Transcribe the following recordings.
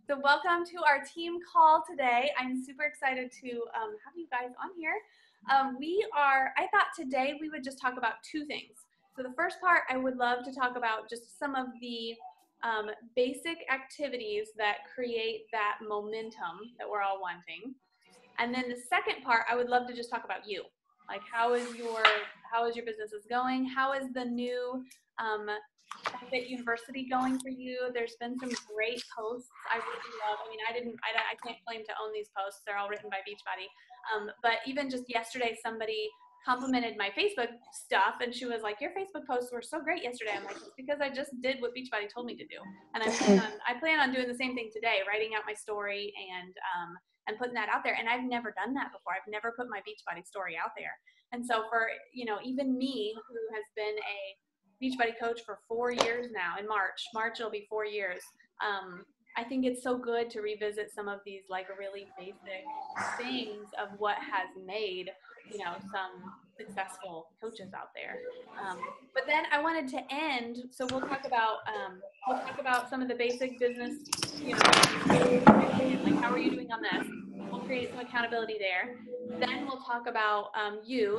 So welcome to our team call today. I'm super excited to have you guys on here. I thought today we would just talk about two things. So the first part, I would love to talk about just some of the basic activities that create that momentum that we're all wanting. And then the second part, I would love to just talk about you. Like how is your business going? How is the new at university going for you? There's been some great posts I really love. I mean, I can't claim to own these posts. They're all written by Beachbody. But even just yesterday, somebody complimented my Facebook stuff, and she was like, "Your Facebook posts were so great yesterday." I'm like, "It's because I just did what Beachbody told me to do," and I plan on doing the same thing today, writing out my story and putting that out there. And I've never done that before. I've never put my Beachbody story out there. And so for even me, who has been a Beachbody coach for 4 years now, in March it'll be 4 years. I think it's so good to revisit some of these like really basic things of what has made some successful coaches out there. But then I wanted to end, so we'll talk about some of the basic business, like how are you doing on this? We'll create some accountability there. Then we'll talk about you.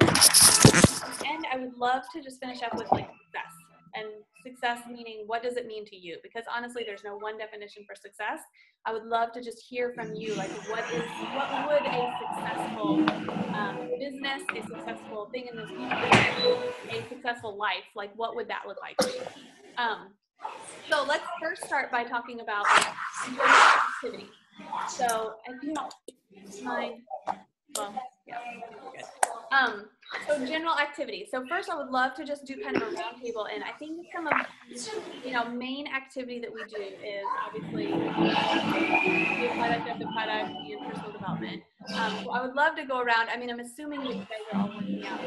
And I would love to just finish up with like success. And success meaning, what does it mean to you? Because honestly, there's no one definition for success. I would love to just hear from you, like what would a successful business, a successful thing in this future, a successful life, like what would that look like for you? So let's first start by talking about activity. So if you don't mind, well, yeah, we're good. So general activity. So first I would love to just do kind of a round table, and I think some of main activity that we do is obviously the product of the product and personal development. So I would love to go around. I mean, I'm assuming that you guys are all working out,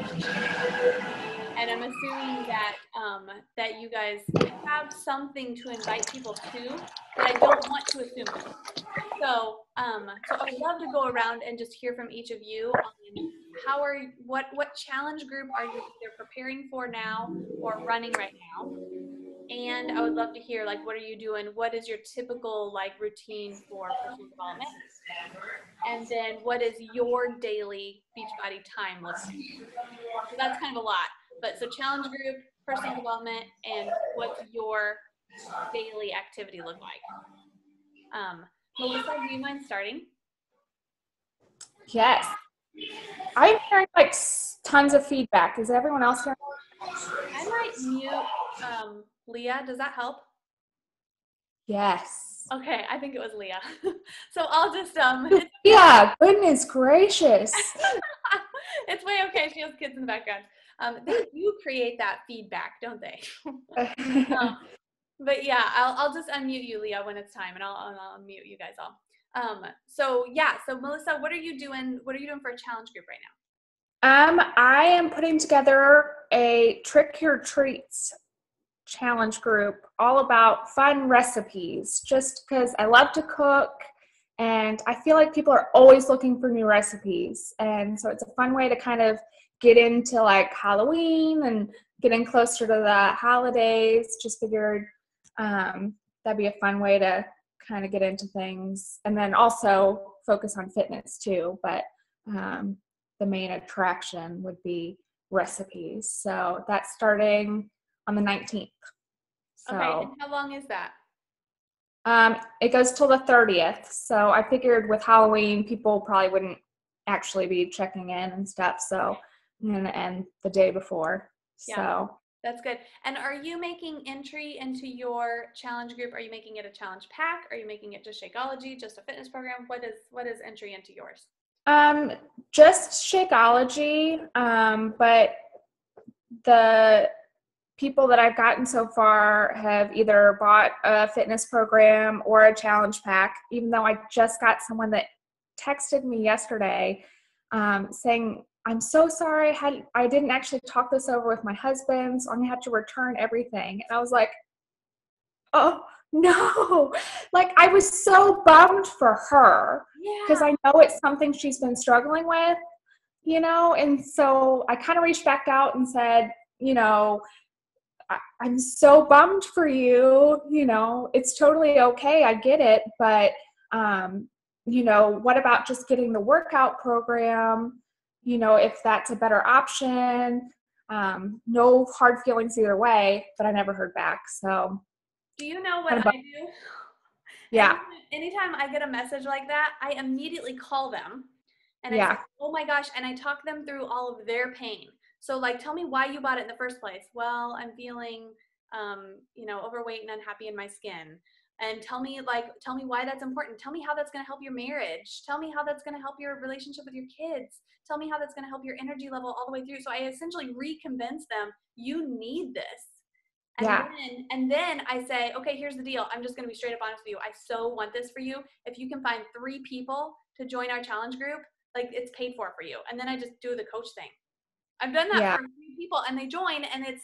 and I'm assuming that that you guys have something to invite people to, but I don't want to assume that. So I would love to go around and just hear from each of you on what challenge group are you either preparing for now or running right now? And I would love to hear like what are you doing? What is your typical like routine for personal development? And then what is your daily Beachbody time look like? So that's kind of a lot. But so challenge group, personal development, and what's your daily activity look like? Melissa, do you mind starting? Yes. I'm hearing like tons of feedback. Is everyone else hearing? I might mute Leah. Does that help? Yes. Okay, I think it was Leah. So I'll just yeah, goodness gracious. It's way okay. She has kids in the background. They do create that feedback, don't they? But yeah, I'll just unmute you, Leah, when it's time, and I'll unmute you guys all. So Melissa, what are you doing? What are you doing for a challenge group right now? I am putting together a Trick Your Treats challenge group all about fun recipes, just because I love to cook and I feel like people are always looking for new recipes. And so it's a fun way to kind of get into like Halloween and getting closer to the holidays. Just figured that'd be a fun way to kind of get into things, and then also focus on fitness too. But the main attraction would be recipes. So that's starting on the 19th. So, okay, and how long is that? It goes till the 30th. So I figured with Halloween, people probably wouldn't actually be checking in and stuff. So I'm going to end the day before. Yeah. So that's good. And are you making entry into your challenge group? Are you making it a challenge pack? Are you making it just Shakeology, just a fitness program? What is entry into yours? Just Shakeology. But the people that I've gotten so far have either bought a fitness program or a challenge pack, even though I just got someone that texted me yesterday saying, I'm so sorry, I didn't actually talk this over with my husband, so I'm gonna have to return everything. And I was like, oh no, like I was so bummed for her because I know it's something she's been struggling with, and so I kind of reached back out and said, I'm so bummed for you, it's totally okay, I get it, but What about just getting the workout program? If that's a better option. No hard feelings either way, but I never heard back. So do you know what I do? Yeah. Anytime I get a message like that, I immediately call them and I say, oh my gosh, and I talk them through all of their pain. So like, tell me why you bought it in the first place. Well, I'm feeling, overweight and unhappy in my skin. And tell me why that's important. Tell me how that's going to help your marriage. Tell me how that's going to help your relationship with your kids. Tell me how that's going to help your energy level all the way through. So I essentially reconvince them, you need this. And then I say, okay, here's the deal. I'm just going to be straight up honest with you. I so want this for you. If you can find 3 people to join our challenge group, like it's paid for you. And then I just do the coach thing. I've done that for a few people and they join, and it's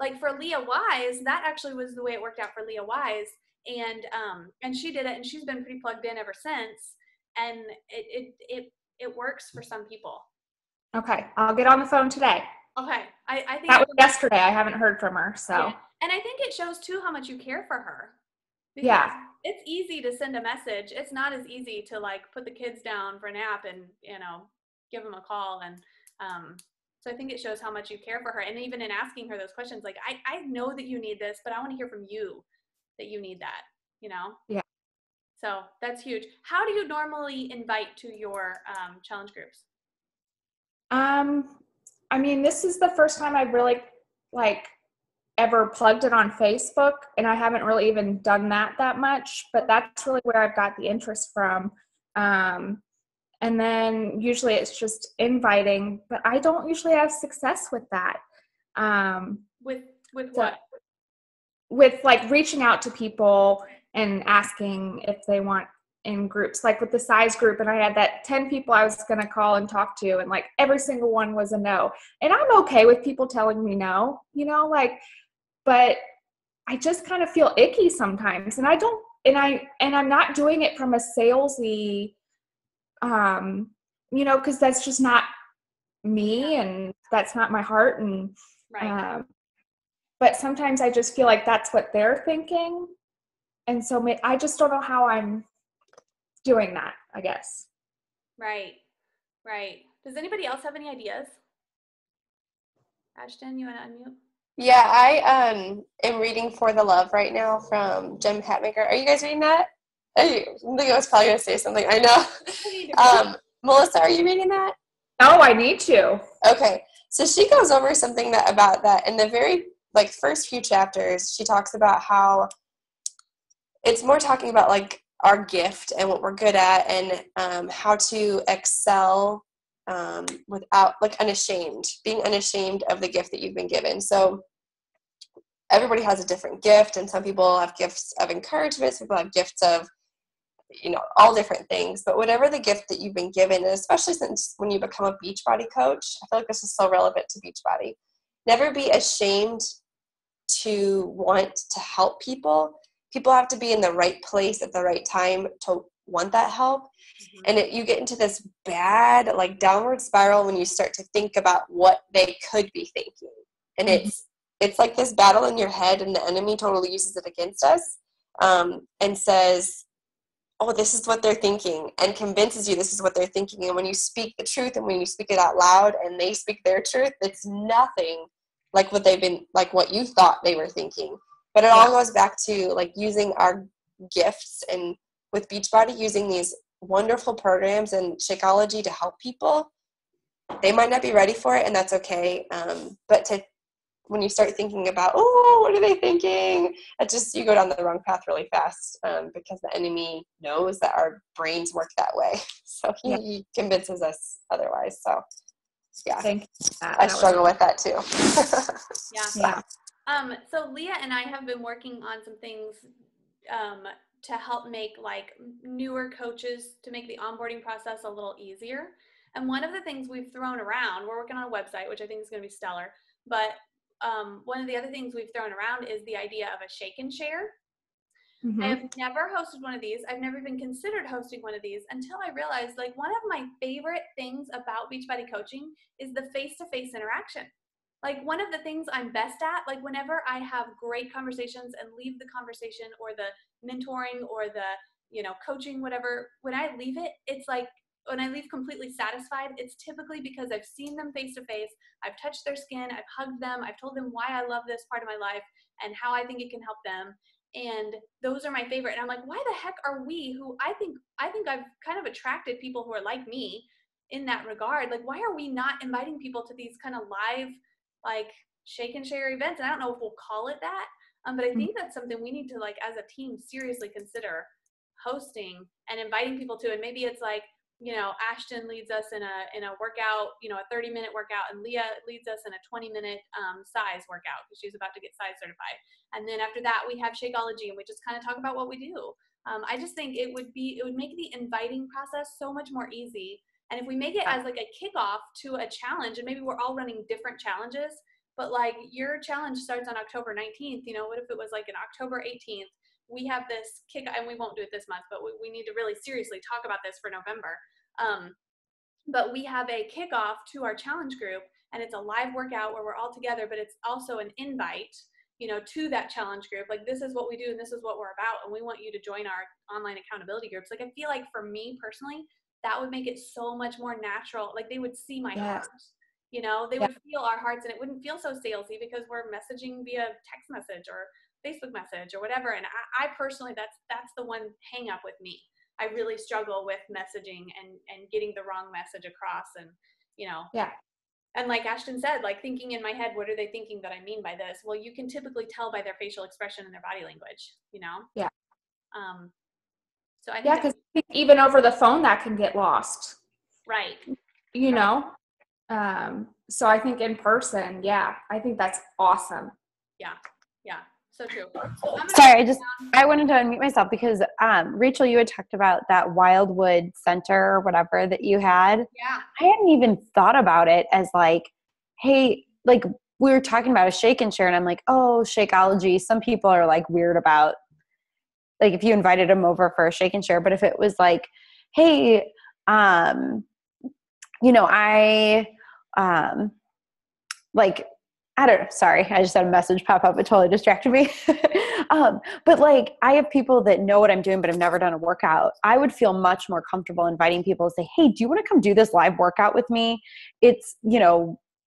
like for Leah Wise, that actually was the way it worked out for Leah Wise. And she did it, and she's been pretty plugged in ever since. And it works for some people. Okay. I'll get on the phone today. Okay. I think that was yesterday. I haven't heard from her. So yeah. And I think it shows too how much you care for her. Because it's easy to send a message. It's not as easy to like put the kids down for a nap and, give them a call. And so I think it shows how much you care for her. And even in asking her those questions, like, I know that you need this, but I want to hear from you that you need that, Yeah. So that's huge. How do you normally invite to your challenge groups? This is the first time I've really ever plugged it on Facebook, and I haven't really even done that much, but that's really where I've got the interest from. And then usually it's just inviting, but I don't usually have success with that. With what? With like reaching out to people and asking if they want in groups, like with the size group, and I had that 10 people I was going to call and talk to, and like every single one was a no. And I'm okay with people telling me no, but I just kind of feel icky sometimes, and I'm not doing it from a salesy, because that's just not me, and that's not my heart. And, but sometimes I just feel like that's what they're thinking. And so I just don't know how I'm doing that, I guess. Right. Does anybody else have any ideas? Ashton, you want to unmute? Yeah, I am reading For the Love right now from Jim Hatmaker. Are you guys reading that? I think I was probably going to say something. I know. Melissa, are you reading that? No, I need to. Okay. So she goes over something about that in the very first few chapters. She talks about how it's more talking about like our gift and what we're good at, and how to excel without being unashamed of the gift that you've been given. So everybody has a different gift, and some people have gifts of encouragement, some people have gifts of all different things. But whatever the gift that you've been given, and especially since when you become a Beachbody coach, I feel like this is so relevant to Beachbody. Never be ashamed to want to help people. People have to be in the right place at the right time to want that help. Mm-hmm. And you get into this bad downward spiral when you start to think about what they could be thinking. And mm-hmm. it's like this battle in your head, and the enemy totally uses it against us, and says, oh, this is what they're thinking, and convinces you this is what they're thinking. And when you speak the truth, and when you speak it out loud and they speak their truth, it's nothing like what you thought they were thinking. But it all goes back to using our gifts, and with Beachbody, using these wonderful programs and Shakeology to help people. They might not be ready for it, and that's okay. But when you start thinking about, oh, what are they thinking? You go down the wrong path really fast, because the enemy knows that our brains work that way. So he convinces us otherwise. So yeah, I struggle with that too. Yeah. So Leah and I have been working on some things to help make newer coaches, to make the onboarding process a little easier. And one of the things we've thrown around, we're working on a website, which I think is going to be stellar. But one of the other things we've thrown around is the idea of a shake and share. Mm-hmm. I have never hosted one of these. I've never even considered hosting one of these until I realized one of my favorite things about Beachbody coaching is the face-to-face interaction. One of the things I'm best at, whenever I have great conversations and leave the conversation or the mentoring or the coaching, whatever, when I leave it, it's like, when I leave completely satisfied, it's typically because I've seen them face to face, I've touched their skin, I've hugged them, I've told them why I love this part of my life and how I think it can help them. And those are my favorite. And I'm like, why the heck are we, who I think I've kind of attracted people who are like me in that regard. Like, why are we not inviting people to these kind of live, like, shake and share events? And I don't know if we'll call it that. But I think that's something we need to, like, as a team, seriously consider hosting and inviting people to. And maybe it's like, Ashton leads us in a workout, a 30-minute workout, and Leah leads us in a 20-minute size workout because she's about to get size certified. And then after that, we have Shakeology, and we just kind of talk about what we do. I just think it would make the inviting process so much more easy. And if we make it as like a kickoff to a challenge, and maybe we're all running different challenges, but like your challenge starts on October 19th, what if it was like an October 18th? We have this kick, and we won't do it this month, but we need to really seriously talk about this for November. But we have a kickoff to our challenge group, and it's a live workout where we're all together, but it's also an invite, to that challenge group. Like, this is what we do, and this is what we're about, and we want you to join our online accountability groups. Like, I feel like for me personally, that would make it so much more natural. Like, they would see my heart, they would feel our hearts, and it wouldn't feel so salesy because we're messaging via text message or Facebook message or whatever. And I personally, that's the one hang up with me. I really struggle with messaging and getting the wrong message across. And, and like Ashton said, like, thinking in my head, what are they thinking that I mean by this? Well, you can typically tell by their facial expression and their body language, Yeah. So I think because even over the phone that can get lost. Right. So I think in person, I think that's awesome. Yeah. So true. Sorry, I wanted to unmute myself because Rachel, you had talked about that Wildwood Center or whatever that you had. Yeah. I hadn't even thought about it as like, hey, like we were talking about a shake and share, and I'm like, oh, Shakeology. Some people are like weird about, like, if you invited them over for a shake and share, but if it was like, hey, I don't know. Sorry. I just had a message pop up. It totally distracted me. But like, I have people that know what I'm doing, but have never done a workout. I would feel much more comfortable inviting people to say, hey, do you want to come do this live workout with me? It's,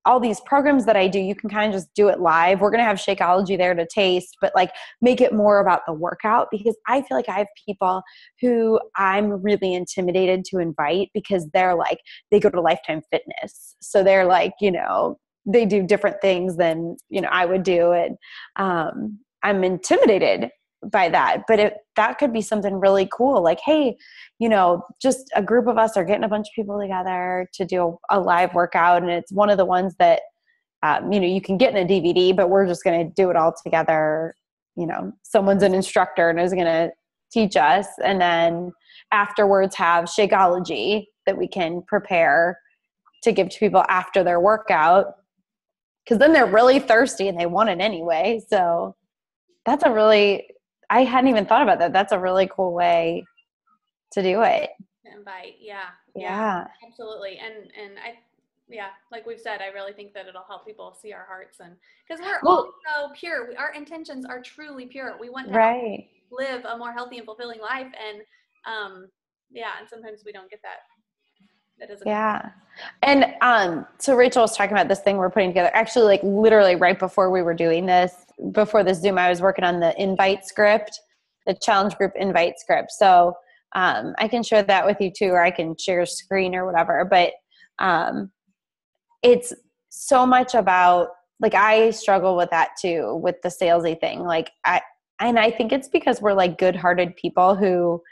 all these programs that I do, you can kind of just do it live. We're going to have Shakeology there to taste, but like make it more about the workout, because I feel like I have people who I'm really intimidated to invite because they're like, they go to Lifetime Fitness. So they're like, they do different things than, I would do. And I'm intimidated by that, but that could be something really cool. Like, hey, just a group of us are getting a bunch of people together to do a live workout. And it's one of the ones that, you can get in a DVD, but we're just going to do it all together. Someone's an instructor and is going to teach us. And then afterwards have Shakeology that we can prepare to give to people after their workout. Because then they're really thirsty and they want it anyway. So that's I hadn't even thought about that. That's a really cool way to do it. Invite. Yeah. Absolutely. And like we've said, I really think that it'll help people see our hearts, and because we're all so pure. Our intentions are truly pure. We want to live a more healthy and fulfilling life. And and sometimes we don't get that. And so Rachel was talking about this thing we're putting together. Actually, like literally right before we were doing this, before this Zoom, I was working on the invite script, the challenge group invite script. So I can share that with you too, or I can share a screen or whatever. But it's so much about, like, I struggle with that too, with the salesy thing. Like I think it's because we're like good-hearted people who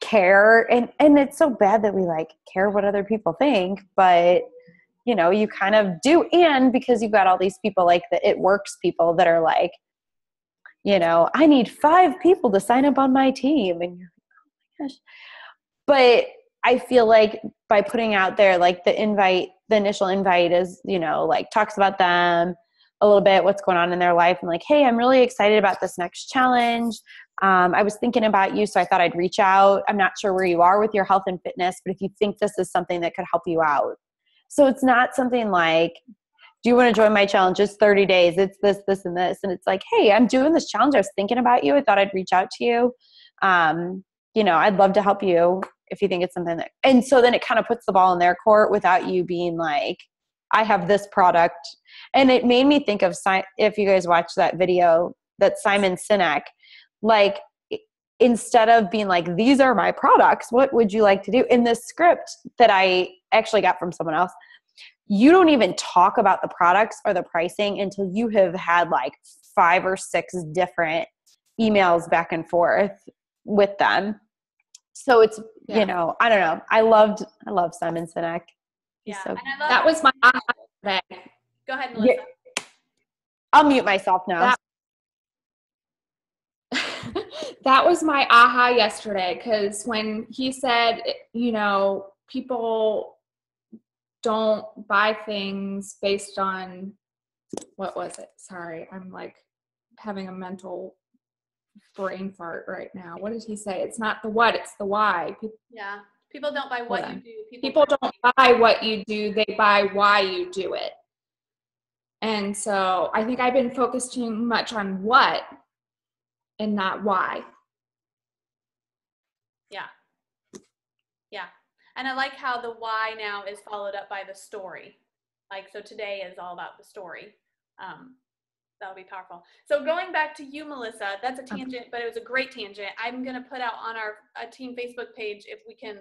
care, and it's so bad that we like care what other people think, but you kind of do. And because you've got all these people, like the It Works people that are like, I need 5 people to sign up on my team, and you're like, oh my gosh. But I feel like by putting out there, like the initial invite is, like talks about them a little bit, what's going on in their life, and like, hey, I'm really excited about this next challenge. I was thinking about you, so I thought I'd reach out. I'm not sure where you are with your health and fitness, but if you think this is something that could help you out. So it's not something like, do you want to join my challenge? It's 30 days. It's this, this, and this. And it's like, hey, I'm doing this challenge. I was thinking about you. I thought I'd reach out to you. I'd love to help you if you think it's something that, and so then it kind of puts the ball in their court without you being like, I have this product. And it made me think of, if you guys watch that video, that Simon Sinek, like, instead of being like, these are my products, what would you like to do? In this script that I actually got from someone else, you don't even talk about the products or the pricing until you have had like 5 or 6 different emails back and forth with them. So it's, I don't know. I love Simon Sinek. Yeah. So, that was my aha today. Go ahead, Melissa. I'll mute myself now. That was my aha yesterday, because when he said, people don't buy things based on, what was it? Sorry, I'm like having a mental brain fart right now. What did he say? It's not the what, it's the why. People don't buy what you do. People don't buy what you do, they buy why you do it. And so I think I've been focused too much on what and not why. Yeah. And I like how the why now is followed up by the story. Like, so today is all about the story. That'll be powerful. So going back to you, Melissa, that's a tangent, but it was a great tangent. I'm going to put out on our team Facebook page, if we can,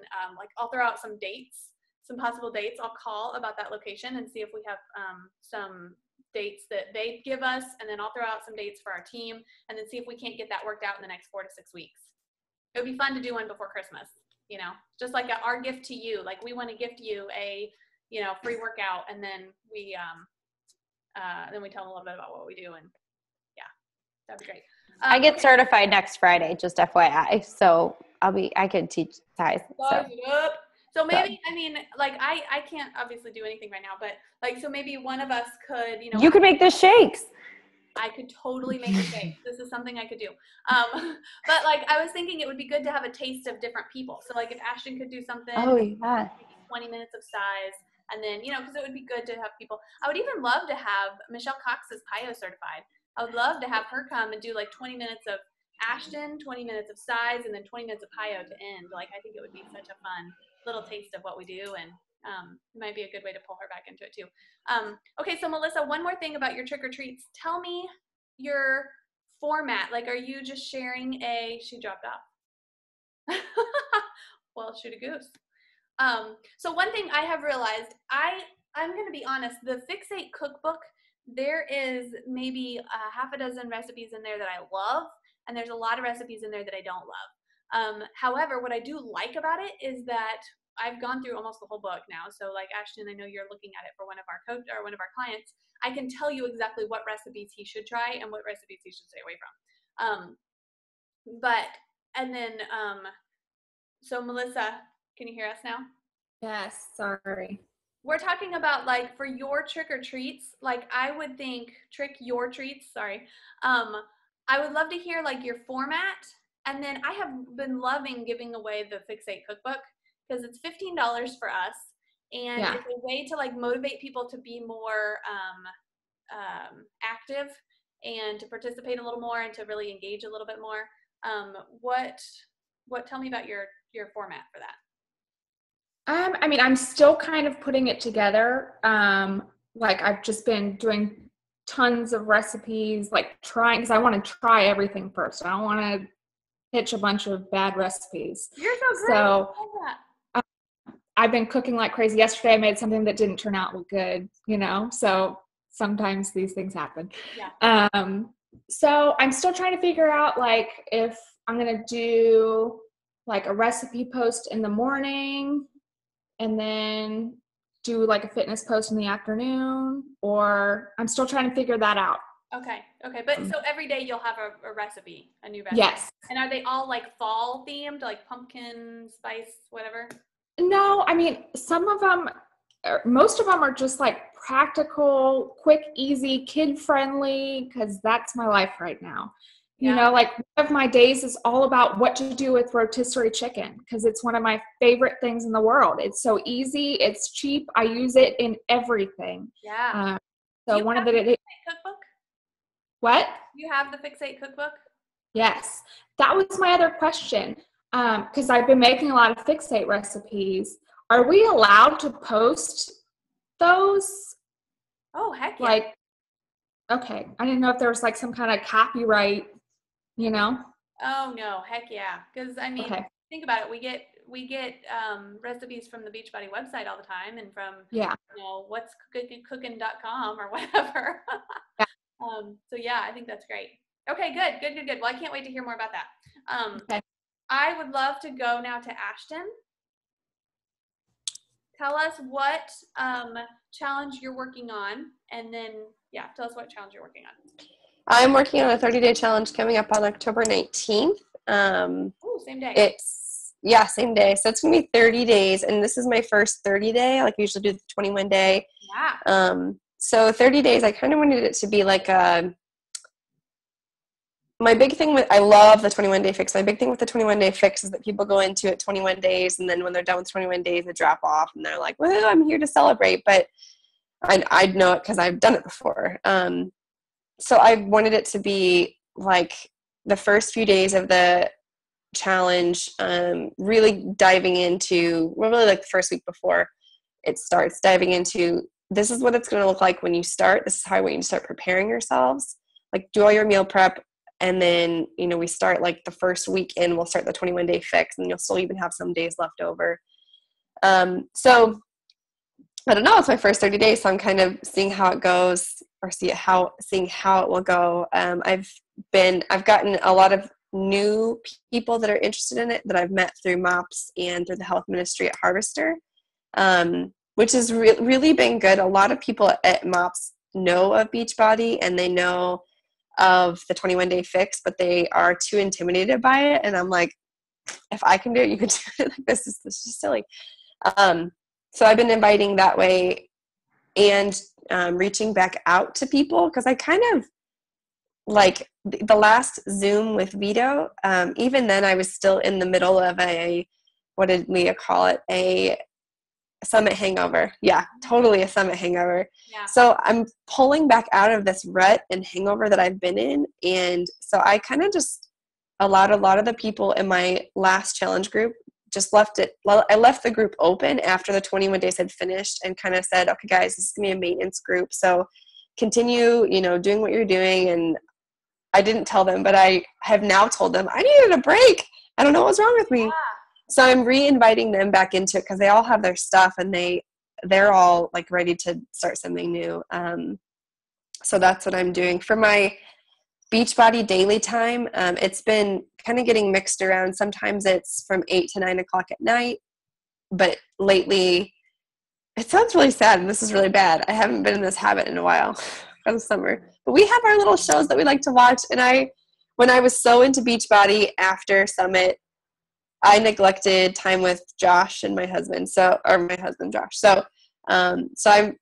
I'll throw out some dates, some possible dates. I'll call about that location and see if we have some dates that they give us, and then I'll throw out some dates for our team, and then see if we can't get that worked out in the next 4 to 6 weeks. It would be fun to do one before Christmas, just like our gift to you. Like, we want to gift you a, free workout, and then we tell them a little bit about what we do, and that'd be great. I get certified next Friday, just FYI. So I could teach size. So maybe, I can't obviously do anything right now, but so maybe one of us could, you could make the shakes. I could totally make a shake. This is something I could do. But I was thinking it would be good to have a taste of different people. So if Ashton could do something, 20 minutes of size, and then, because it would be good to have people. I would even love to have Michelle Cox is PIO certified. I would love to have her come and do 20 minutes of Ashton, 20 minutes of size, and then 20 minutes of PIO to end. I think it would be such a fun little taste of what we do, and it might be a good way to pull her back into it too. Okay, so Melissa, one more thing about your trick or treats. Tell me your format. Are you just sharing she dropped off. Well, shoot a goose. So one thing I have realized, I'm going to be honest, the Fix8 cookbook, there is maybe half a dozen recipes in there that I love, and there's a lot of recipes in there that I don't love. However, what I do like about it is that I've gone through almost the whole book now. So Ashton, I know you're looking at it for one of our one of our clients. I can tell you exactly what recipes he should try and what recipes he should stay away from. So Melissa, can you hear us now? Yes, sorry. We're talking about for your trick or treats, I would think trick your treats, sorry. I would love to hear your format. And then I have been loving giving away the Fix8 cookbook, because it's $15 for us, and it's a way to motivate people to be more active and to participate a little more and to really engage a little bit more. Tell me about your format for that. I'm still kind of putting it together. I've just been doing tons of recipes, trying, because I want to try everything first. I don't want to pitch a bunch of bad recipes. You're so great. So I've been cooking like crazy. Yesterday I made something that didn't turn out good, so sometimes these things happen. Yeah. So I'm still trying to figure out if I'm going to do a recipe post in the morning and then do a fitness post in the afternoon, or I'm still trying to figure that out. Okay. But so every day you'll have a recipe, a new recipe. Yes. And are they all fall themed, pumpkin, spice, whatever? No, some of them, most of them are just practical, quick, easy, kid friendly, because that's my life right now. Yeah. One of my days is all about what to do with rotisserie chicken, because it's one of my favorite things in the world. It's so easy. It's cheap. I use it in everything. Yeah. So one of the cookbook? What? You have the Fix8 cookbook? Yes. That was my other question. because I've been making a lot of fixate recipes. Are we allowed to post those? Oh, heck yeah. Like, okay, I didn't know if there was like some kind of copyright, you know? Oh no, heck yeah. Because I mean, Okay. think about it. We get recipes from the Beachbody website all the time, and from Yeah. what's cooking.com or whatever. Yeah. So yeah, I think that's great. Okay, good. Well, I can't wait to hear more about that. Okay. I would love to go now to Ashton. Tell us what challenge you're working on, and then tell us what challenge you're working on. I'm working on a 30-day challenge coming up on October 19th. Oh, same day. Same day. So it's going to be 30 days, and this is my first 30 day. Like, I usually do the 21 day. Yeah. So 30 days, I kind of wanted it to be like my big thing I love the 21 day fix. My big thing with the 21 day fix is that people go into it 21 days, and then when they're done with 21 days, they drop off, and they're like, well, I'm here to celebrate. But I know it because I've done it before. So I wanted it to be like the first few days of the challenge, really diving into, really like the first week before it starts, diving into, this is what it's going to look like when you start. This is how I want you to start preparing yourselves. Like, do all your meal prep. And then, we start like the first week in, we'll start the 21 day fix, and you'll still even have some days left over. So I don't know, it's my first 30 days, so I'm kind of seeing how it goes, or seeing how it will go. I've gotten a lot of new people that are interested in it that I've met through MOPS and through the health ministry at Harvester, which has really been good. A lot of people at MOPS know of Beachbody, and they know of the 21 day fix, but they are too intimidated by it. And I'm like, if I can do it, you can do it. Like, this is just silly. So I've been inviting that way, and reaching back out to people, because I kind of like the last Zoom with Vito. Even then, I was still in the middle of what did Leah call it? A summit hangover. Yeah, totally a summit hangover. Yeah. So I'm pulling back out of this rut and hangover that I've been in. And so I kind of just allowed a lot of the people in my last challenge group, just left it. Well, I left the group open after the 21 days had finished, and kind of said, okay, guys, this is going to be a maintenance group. So continue, doing what you're doing. And I didn't tell them, but I have now told them I needed a break. I don't know what's wrong with me. Yeah. So I'm re-inviting them back into it, because they all have their stuff, and they're all like ready to start something new. So that's what I'm doing for my Beachbody daily time. It's been kind of getting mixed around. Sometimes it's from 8 to 9 o'clock at night, but lately, it sounds really sad, and this is really bad. I haven't been in this habit in a while for the summer, but we have our little shows that we like to watch. And when I was so into Beachbody after Summit, I neglected time with Josh and my husband. My husband Josh. So I'm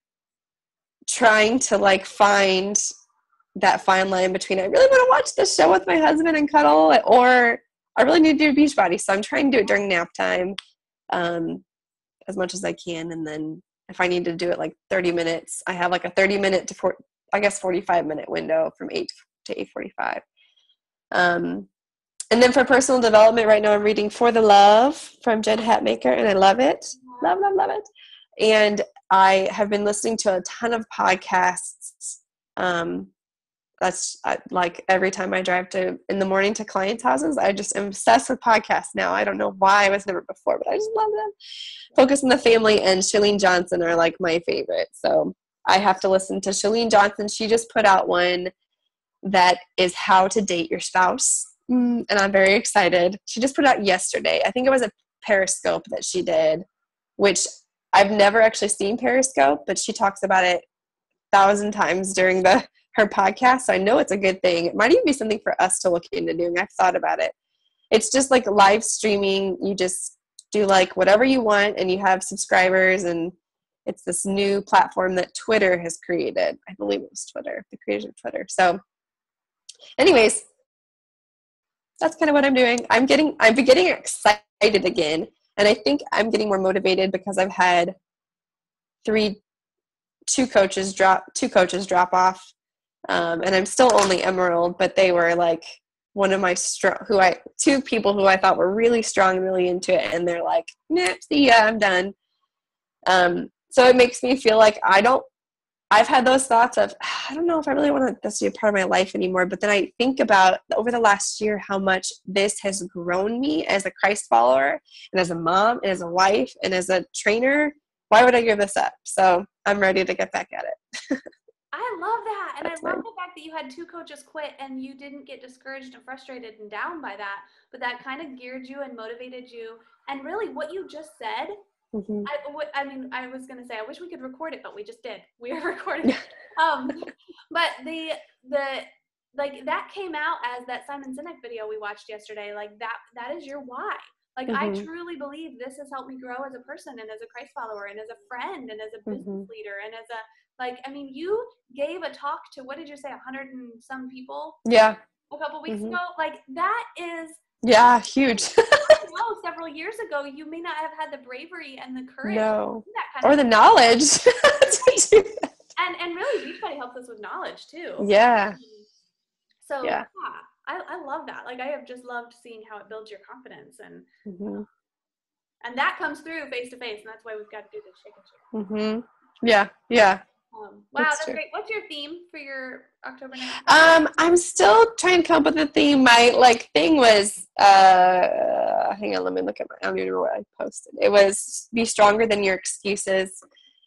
trying to like find that fine line between, I really want to watch this show with my husband and cuddle, or I really need to do Beachbody. So I'm trying to do it during nap time, as much as I can. And then if I need to do it like 30 minutes, I have like a 30-minute to 45-minute window from 8 to 8:45. And then for personal development, right now I'm reading For the Love from Jen Hatmaker, and I love it. Love it. And I have been listening to a ton of podcasts. That's like every time I drive in the morning to clients' houses, I just am obsessed with podcasts now. I don't know why I was never before, but I just love them. Focus on the Family and Chalene Johnson are like my favorite. So I have to listen to Chalene Johnson. She just put out one that is how to date your spouse. And I'm very excited. She just put out yesterday. I think it was a Periscope that she did, which I've never actually seen Periscope, but she talks about it 1,000 times during her podcast. So I know it's a good thing. It might even be something for us to look into doing. I've thought about it. It's just like live streaming. You just do like whatever you want, and you have subscribers, and it's this new platform that Twitter has created. I believe it was Twitter, the creators of Twitter. So anyways, that's kind of what I'm doing. I've been getting excited again. And I think I'm getting more motivated because I've had two coaches drop off. And I'm still only Emerald, but they were like one of my two people who I thought were really strong, really into it, and they're like, nah, see ya, I'm done. So it makes me feel like I've had those thoughts of, I don't know if I really want this to be a part of my life anymore. But then I think about over the last year, how much this has grown me as a Christ follower and as a mom and as a wife and as a trainer. Why would I give this up? So I'm ready to get back at it. I love that. And That's I love the fact that you had 2 coaches quit and you didn't get discouraged and frustrated and down by that, but that kind of geared you and motivated you. And really what you just said, Mm-hmm. I was going to say, I wish we could record it, but we just did. We are recording it. But that came out as that Simon Sinek video we watched yesterday. Like that is your why. Like, I truly believe this has helped me grow as a person and as a Christ follower and as a friend and as a business leader and as a, you gave a talk to, what did you say, 100 and some people? Yeah. A couple weeks ago. Like, that is. Yeah, huge. Several years ago, you may not have had the bravery and the courage. No. To do that kind or of the thing. knowledge. To do that. And really, Beachbody helps us with knowledge, too. Yeah. So, yeah. I love that. Like, I have just loved seeing how it builds your confidence. And that comes through face to face. And that's why we've got to do this shake and shake. Yeah. Yeah. Wow, that's great. What's your theme for your October 9th? I'm still trying to come up with a theme. My thing was hang on, let me look at I don't even know what I posted. It was be stronger than your excuses.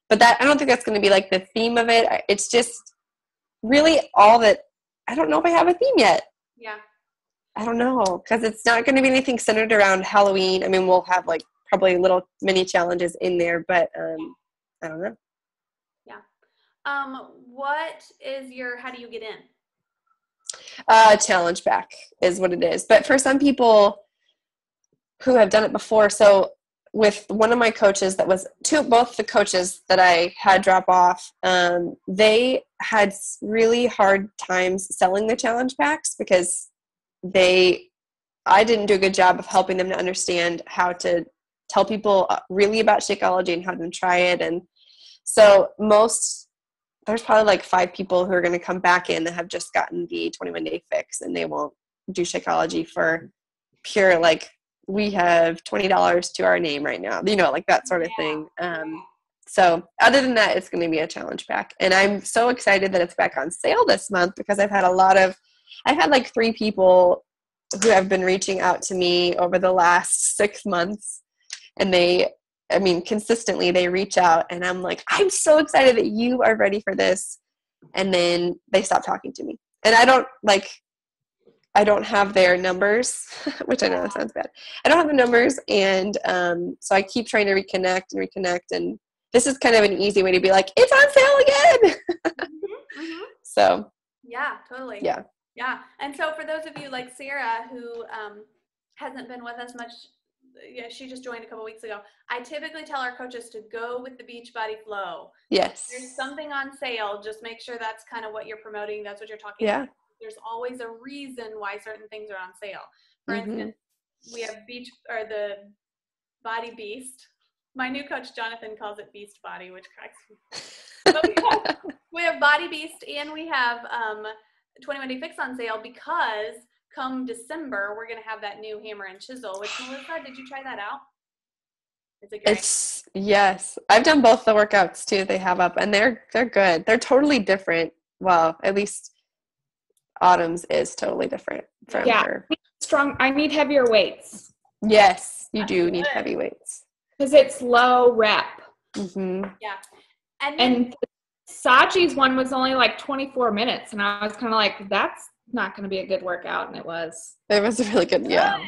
But I don't think that's going to be like the theme of it. It's just really all that. I don't know if I have a theme yet. Yeah. I don't know, because it's not going to be anything centered around Halloween. I mean, we'll have probably little mini challenges in there, but I don't know. What is how do you get in? Challenge back is what it is. But for some people who have done it before, so with one of my coaches both the coaches that I had drop off, they had really hard times selling the challenge packs because I didn't do a good job of helping them to understand how to tell people really about Shakeology and how to try it. And so there's probably 5 people who are going to come back in that have just gotten the 21-day fix, and they won't do Shakeology for pure, we have $20 to our name right now, that sort of thing. So other than that, it's going to be a challenge pack. And I'm so excited that it's back on sale this month because I've had 3 people who have been reaching out to me over the last 6 months, and consistently they reach out, and I'm like, I'm so excited that you are ready for this. And then they stop talking to me. And I don't have their numbers, which I know that sounds bad. I don't have the numbers. And so I keep trying to reconnect. And this is kind of an easy way to be like, it's on sale again. So. Yeah, totally. Yeah. Yeah. And so for those of you like Sarah, who hasn't been with us much, she just joined a couple weeks ago. I typically tell our coaches to go with the Beachbody flow. Yes. There's something on sale. Just make sure that's kind of what you're promoting. That's what you're talking about. There's always a reason why certain things are on sale. For instance, we have the Body Beast. My new coach, Jonathan, calls it Beast Body, which cracks me. But we have Body Beast, and we have 21-day fix on sale because come December, we're going to have that new hammer and chisel, which, Melissa, did you try that out? Is it great? Yes. I've done both the workouts too they have up, and they're good. They're totally different. Well, at least Autumn's is totally different from her. Strong. I need heavier weights. Yes, you do need heavy weights. Because it's low rep. Yeah. And Saji's one was only 24 minutes, and I was kind of like, that's not going to be a good workout, and it was. It was really good. Yeah.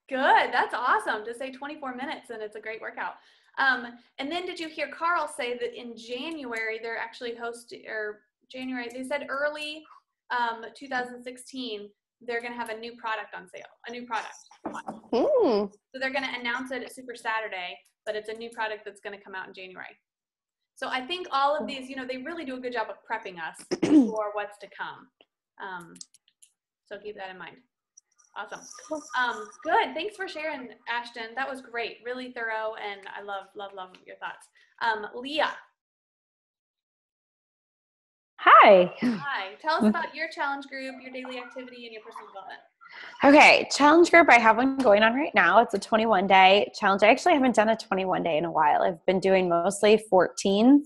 Good. That's awesome to say 24 minutes, and it's a great workout. And then did you hear Carl say that in January they're actually they said early 2016 they're going to have a new product on sale, a new product. So they're going to announce it at Super Saturday, but it's a new product that's going to come out in January. So I think all of these, they really do a good job of prepping us for what's to come. So keep that in mind. Awesome. Good. Thanks for sharing, Ashton. That was great. Really thorough, and I love your thoughts. Leah. Hi. Hi. Tell us about your challenge group, your daily activity, and your personal development. Okay, challenge group. I have one going on right now. It's a 21-day challenge. I actually haven't done a 21-day in a while. I've been doing mostly 14.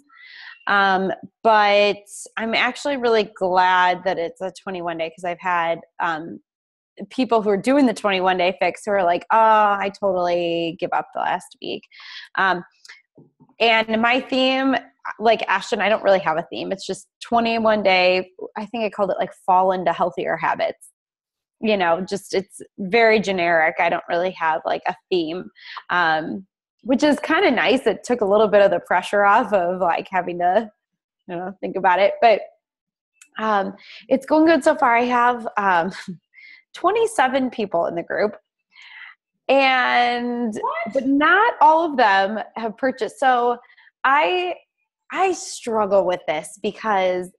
But I'm actually really glad that it's a 21-day because I've had people who are doing the 21-day fix who are like, oh, I totally give up the last week. And my theme, like Ashton, I don't really have a theme. It's just 21-day. I think I called it like fall into healthier habits. Just it's very generic. I don't really have like a theme, which is kind of nice. It took a little bit of the pressure off of like having to, think about it. But it's going good so far. I have 27 people in the group. But not all of them have purchased. So I struggle with this because,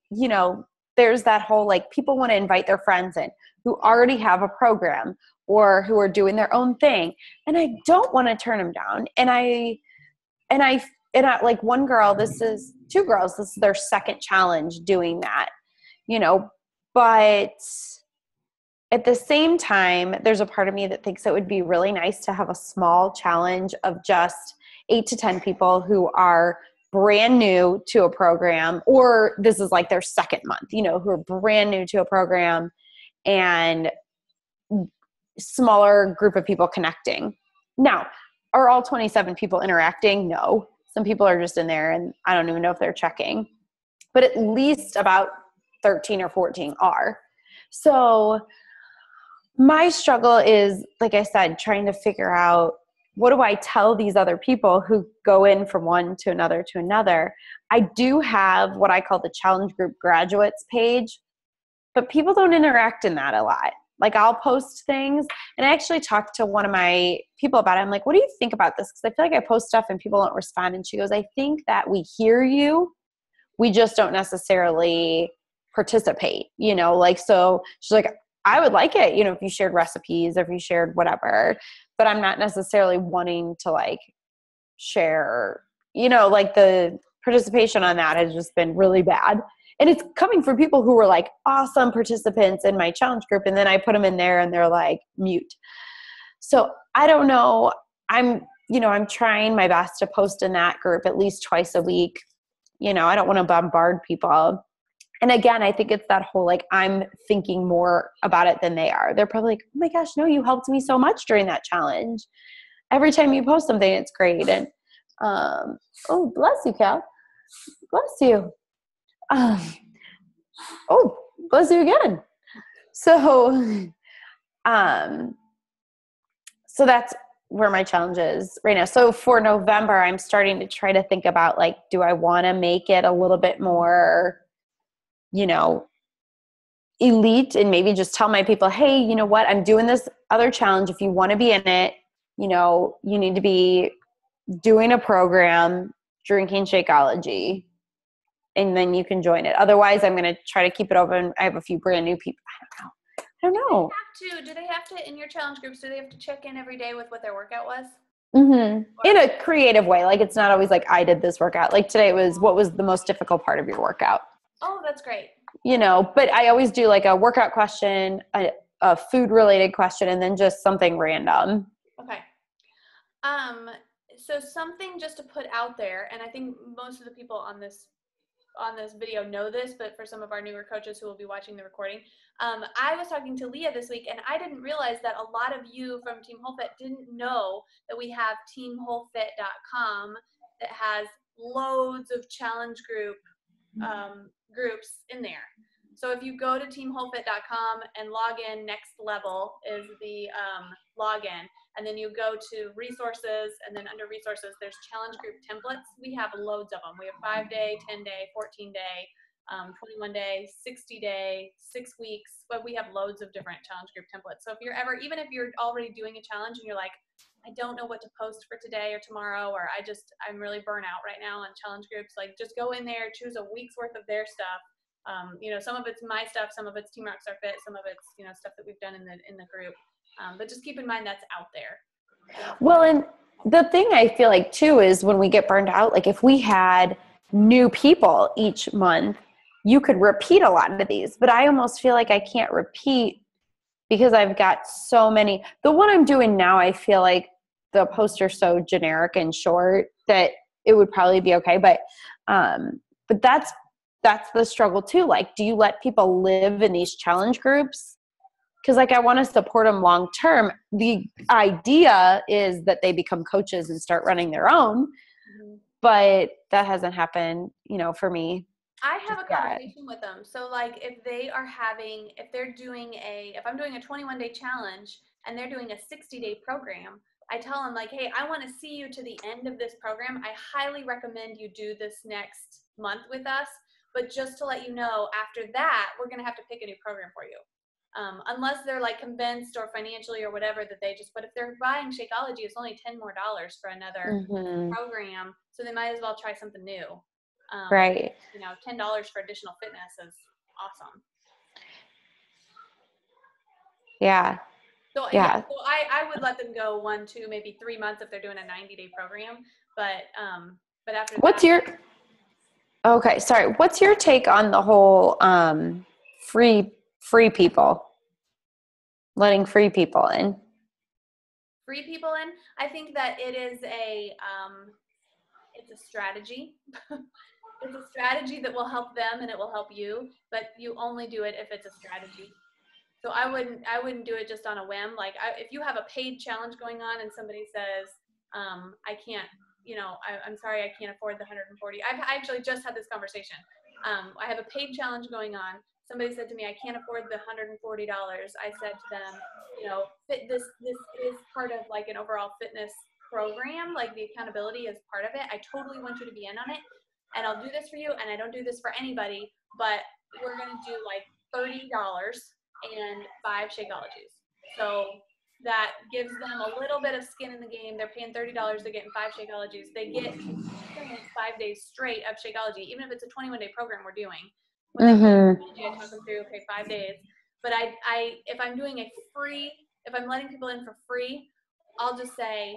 there's that whole, like, people want to invite their friends in who already have a program or who are doing their own thing. And I don't want to turn them down. And I like one girl, two girls, this is their second challenge doing that, but at the same time, there's a part of me that thinks it would be really nice to have a small challenge of just 8 to 10 people who are brand new to a program, or this is like their second month, who are brand new to a program, and smaller group of people connecting. Now, are all 27 people interacting? No. Some people are just in there and I don't even know if they're checking, but at least about 13 or 14 are. So my struggle is, like I said, trying to figure out, what do I tell these other people who go in from one to another to another? I do have what I call the challenge group graduates page, but people don't interact in that a lot. Like, I'll post things, and I actually talked to one of my people about it. I'm like, what do you think about this? Because I feel like I post stuff and people don't respond. And she goes, I think that we hear you. We just don't necessarily participate, so she's like, I would like it, if you shared recipes, if you shared whatever, but I'm not necessarily wanting to like share, like the participation on that has just been really bad. And it's coming from people who were like awesome participants in my challenge group. And then I put them in there and they're like mute. So I don't know. I'm trying my best to post in that group at least twice a week. I don't want to bombard people. And again, I think it's that whole, like, I'm thinking more about it than they are. They're probably like, oh my gosh, no, you helped me so much during that challenge. Every time you post something, it's great. And, oh, bless you, Cal. Bless you. Oh, bless you again. So that's where my challenge is right now. So for November, I'm starting to try to think about, like, do I want to make it a little bit more, elite, and maybe just tell my people, hey, you know what, I'm doing this other challenge. If you want to be in it, you need to be doing a program, drinking Shakeology, and then you can join it. Otherwise, I'm going to try to keep it open. I have a few brand new people. I don't know. Do they have to, in your challenge groups, do they have to check in every day with what their workout was? Mm-hmm. In a creative way. Like, it's not always like, I did this workout. Like today was, what was the most difficult part of your workout? Oh, that's great. But I always do like a workout question, a food related question, and then just something random. Okay. So something just to put out there, and I think most of the people on this video know this, but for some of our newer coaches who will be watching the recording, I was talking to Leah this week, and I didn't realize that a lot of you from Team WholeFit didn't know that we have teamwholefit.com that has loads of challenge groups in there. So if you go to teamwholefit.com and log in, next level is the login, and then you go to resources, and then under resources there's challenge group templates. We have loads of them. We have 5-day, 10-day, 14-day, 21-day, 60-day, 6 weeks, but we have loads of different challenge group templates. So if you're ever, even if you're already doing a challenge and you're like, I don't know what to post for today or tomorrow, or I'm really burnt out right now on challenge groups, like, just go in there, choose a week's worth of their stuff. Some of it's my stuff, some of it's Team Rockstar Fit, some of it's, stuff that we've done in the group. But just keep in mind that's out there. Well, and the thing I feel like too is when we get burned out, like if we had new people each month, you could repeat a lot of these, but I almost feel like I can't repeat because I've got so many. The one I'm doing now, I feel like the posts are so generic and short that it would probably be okay. But that's the struggle too. Like, do you let people live in these challenge groups? Because like I want to support them long term. The idea is that they become coaches and start running their own, but that hasn't happened, for me. I have a conversation with them. So like if I'm doing a 21-day challenge and they're doing a 60-day program, I tell them like, hey, I want to see you to the end of this program. I highly recommend you do this next month with us. But just to let you know, after that, we're going to have to pick a new program for you. Unless they're like convinced or financially or whatever but if they're buying Shakeology, it's only $10 more for another program. So they might as well try something new. Right. $10 for additional fitness is awesome. Yeah. So I would let them go 1, 2, maybe 3 months if they're doing a 90-day program. But after what's your take on the whole free people, letting free people in? Free people in? I think that it is it's a strategy. It's a strategy that will help them and it will help you, but you only do it if it's a strategy. So I wouldn't do it just on a whim. Like if you have a paid challenge going on and somebody says, I can't, I'm sorry, I can't afford the 140. I actually just had this conversation. I have a paid challenge going on. Somebody said to me, I can't afford the $140. I said to them, this is part of like an overall fitness program. Like the accountability is part of it. I totally want you to be in on it. And I'll do this for you, and I don't do this for anybody, but we're going to do like $30 and 5 Shakeologies. So that gives them a little bit of skin in the game. They're paying $30, they're getting 5 Shakeologies. They get 5 days straight of Shakeology, even if it's a 21-day program we're doing. When I talk them through, okay, 5 days. But if I'm doing if I'm letting people in for free, I'll just say,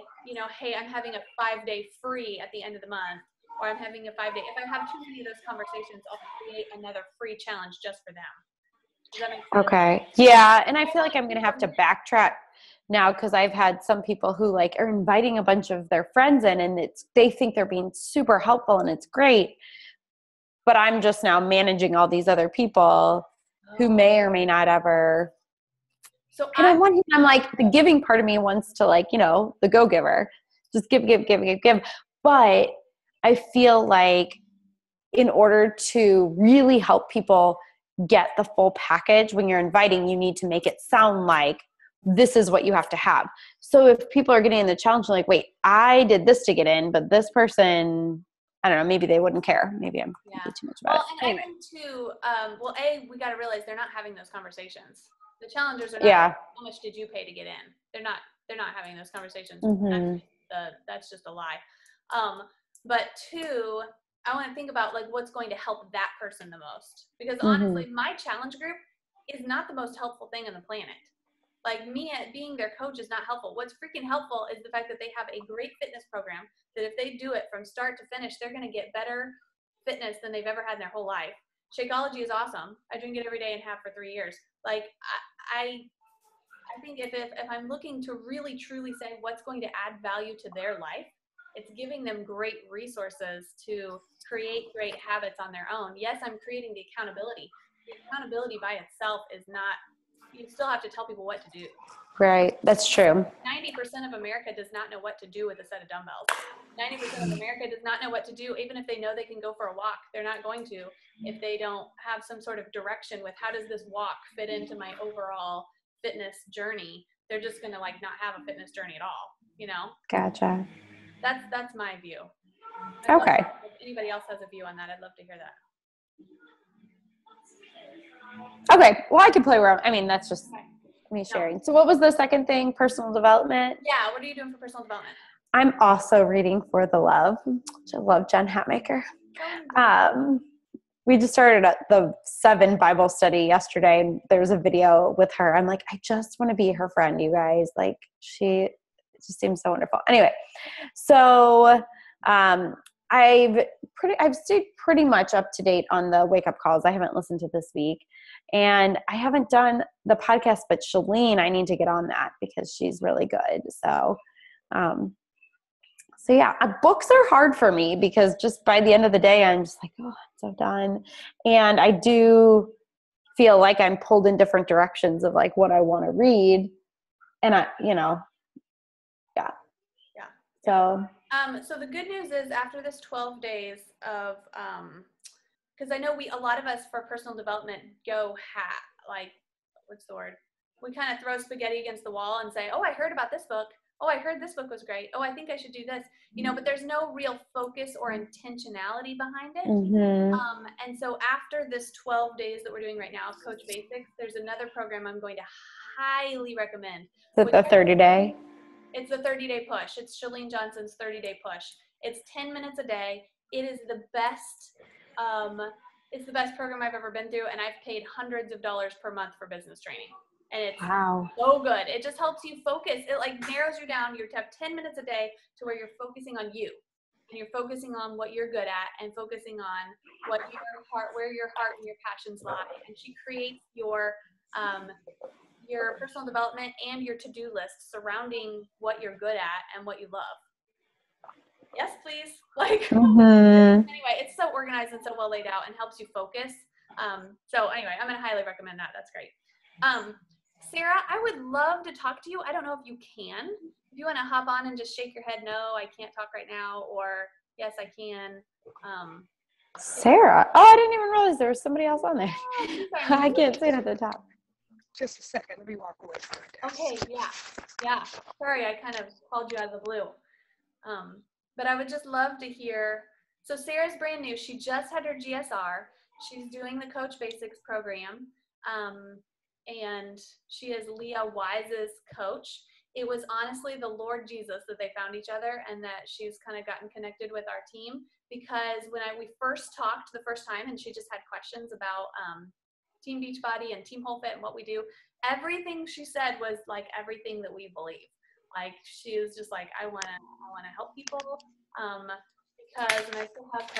hey, I'm having a 5-day free at the end of the month. Or I'm having a 5-day. If I have too many of those conversations, I'll create another free challenge just for them. Does that make sense? Okay. Yeah. And I feel like I'm going to have to backtrack now because I've had some people who like are inviting a bunch of their friends in and they think they're being super helpful and it's great. But I'm just now managing all these other people who may or may not ever. So I'm like the giving part of me wants to like, the go-giver, just give. But I feel like in order to really help people get the full package when you're inviting, you need to make it sound like this is what you have to have. So if people are getting in the challenge, like, wait, I did this to get in, but this person, I don't know, maybe they wouldn't care. Maybe I'm thinking too much about it. Anyway. I think too, we got to realize they're not having those conversations. The challengers are not, how much did you pay to get in? They're not having those conversations. That's just a lie. But two, I want to think about like what's going to help that person the most. Because honestly, my challenge group is not the most helpful thing on the planet. Like me being their coach is not helpful. What's freaking helpful is the fact that they have a great fitness program that if they do it from start to finish, they're going to get better fitness than they've ever had in their whole life. Shakeology is awesome. I drink it every day and have for 3 years. Like I think if I'm looking to really truly say what's going to add value to their life, it's giving them great resources to create great habits on their own. Yes, I'm creating the accountability. The accountability by itself is not, you still have to tell people what to do. Right, that's true. 90% of America does not know what to do with a set of dumbbells. 90% of America does not know what to do, even if they know they can go for a walk. They're not going to if they don't have some sort of direction with how does this walk fit into my overall fitness journey. They're just going to like not have a fitness journey at all, Gotcha. That's my view. Okay. If anybody else has a view on that, I'd love to hear that. Okay. Well, I can play around. I mean, that's just me sharing. So what was the second thing? Personal development? Yeah. What are you doing for personal development? I'm also reading For the Love, which I love Jen Hatmaker. We just started the 7 Bible study yesterday, and there was a video with her. I'm like, I just want to be her friend, you guys. Like, she just seems so wonderful. Anyway, so I've stayed pretty much up to date on the wake up calls. I haven't listened to this week. And I haven't done the podcast, but Shalene, I need to get on that because she's really good. So yeah, books are hard for me because just by the end of the day, I'm just like, oh, I'm so done. And I do feel like I'm pulled in different directions of like what I want to read. And yeah. So the good news is after this 12 days of, because I know a lot of us for personal development go what's the word? We kind of throw spaghetti against the wall and say, oh, I heard about this book. Oh, I heard this book was great. Oh, I think I should do this. But there's no real focus or intentionality behind it. mm-hmm. And so after this 12 days that we're doing right now, Coach Basics, there's another program I'm going to highly recommend. Is it the 30-day? It's the 30-day push. It's Shalene Johnson's 30-day push. It's 10 minutes a day. It is the best. It's the best program I've ever been through, and I've paid hundreds of dollars per month for business training. And it's so good. It just helps you focus. It like narrows you down. You have 10 minutes a day to where you're focusing on you, and you're focusing on what you're good at, and focusing on where your heart and your passions lie. And she creates your personal development and your to-do list surrounding what you're good at and what you love. Yes, please. Anyway, it's so organized and so well laid out and helps you focus. So anyway, I'm going to highly recommend that. That's great. Sarah, I would love to talk to you. I don't know if you can. If you want to hop on and just shake your head, no, I can't talk right now, or yes, I can. Sarah. Oh, I didn't even realize there was somebody else on there. I can't see it at the top. Just a second. Let me walk away from it. Okay, yeah. Sorry, I kind of called you out of the blue. But I would just love to hear. So Sarah's brand new. She just had her GSR. She's doing the Coach Basics program. And she is Leah Wise's coach. It was honestly the Lord Jesus that they found each other, and that she's kind of gotten connected with our team, because when we first talked the first time and she just had questions about Team Beachbody and Team Whole Fit and what we do, everything she said was like everything that we believe. Like she was just like, I want to help people, because, and I still have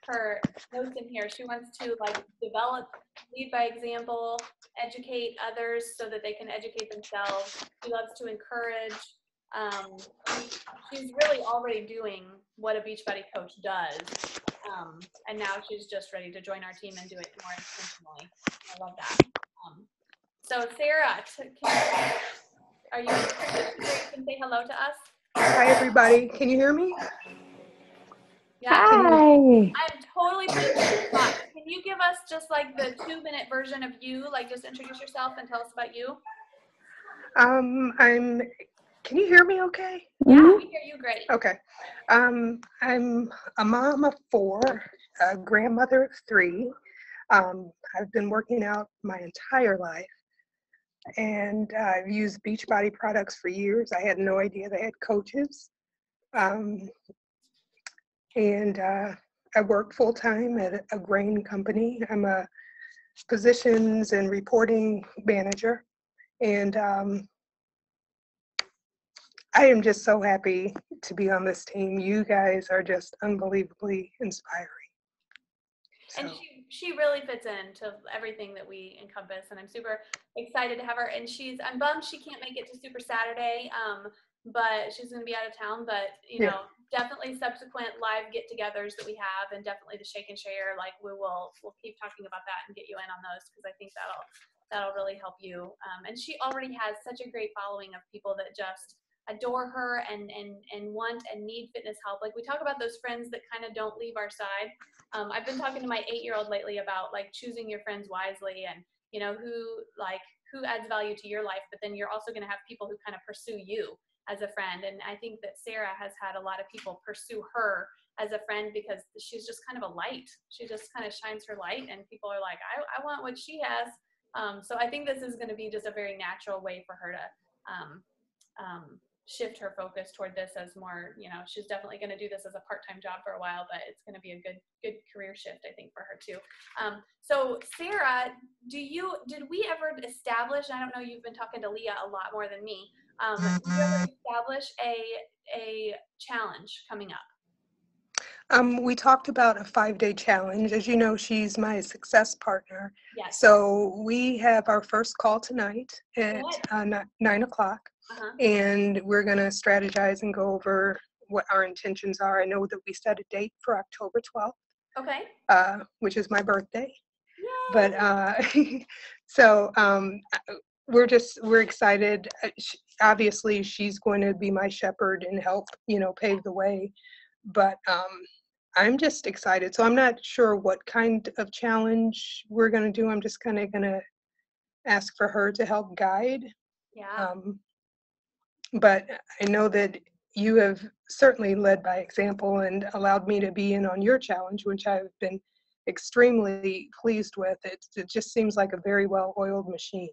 her notes in here. She wants to like develop, lead by example, educate others so that they can educate themselves. She loves to encourage. She's really already doing what a Beachbody coach does. And now she's just ready to join our team and do it more intentionally. I love that. So Sarah, are you can say hello to us? Hi, everybody. Can you hear me? Yeah. Hi. I'm totally putting you on the spot. Can you give us just like the 2-minute version of you? Like just introduce yourself and tell us about you. Can you hear me okay? Yeah, we hear you great. Okay. I'm a mom of 4, a grandmother of 3. I've been working out my entire life, and I've used Beachbody products for years. I had no idea they had coaches. And I work full-time at a grain company. I'm a positions and reporting manager. And I am just so happy to be on this team. You guys are just unbelievably inspiring. So. And she really fits into everything that we encompass, and I'm super excited to have her. And I'm bummed she can't make it to Super Saturday, but she's going to be out of town. But you know, definitely subsequent live get-togethers that we have, and definitely the Shake and Share. Like we'll keep talking about that and get you in on those, because I think that'll really help you. And she already has such a great following of people that just adore her and want and need fitness help. Like we talk about those friends that kind of don't leave our side. I've been talking to my 8-year-old lately about like choosing your friends wisely, and you know who adds value to your life, but then you're also going to have people who kind of pursue you as a friend. And I think that Sarah has had a lot of people pursue her as a friend because she's just kind of a light. She just kind of shines her light, and people are like, I want what she has. So I think this is going to be just a very natural way for her to shift her focus toward this as more, you know, she's definitely going to do this as a part-time job for a while, but it's going to be a good career shift, I think, for her too. So Sarah, did we ever establish, I don't know, you've been talking to Leah a lot more than me, did you ever establish a challenge coming up? We talked about a 5-day challenge. As you know, she's my success partner. Yes. So we have our first call tonight at Good. 9 o'clock, Uh-huh. and we're going to strategize and go over what our intentions are. I know that we set a date for October 12th, which is my birthday. Yay. But so we're excited. Obviously, she's going to be my shepherd and help, pave the way. But I'm just excited. So I'm not sure what kind of challenge we're going to do. I'm just kind of going to ask for her to help guide. Yeah. But I know that you have certainly led by example and allowed me to be in on your challenge, which I've been extremely pleased with. It just seems like a very well-oiled machine.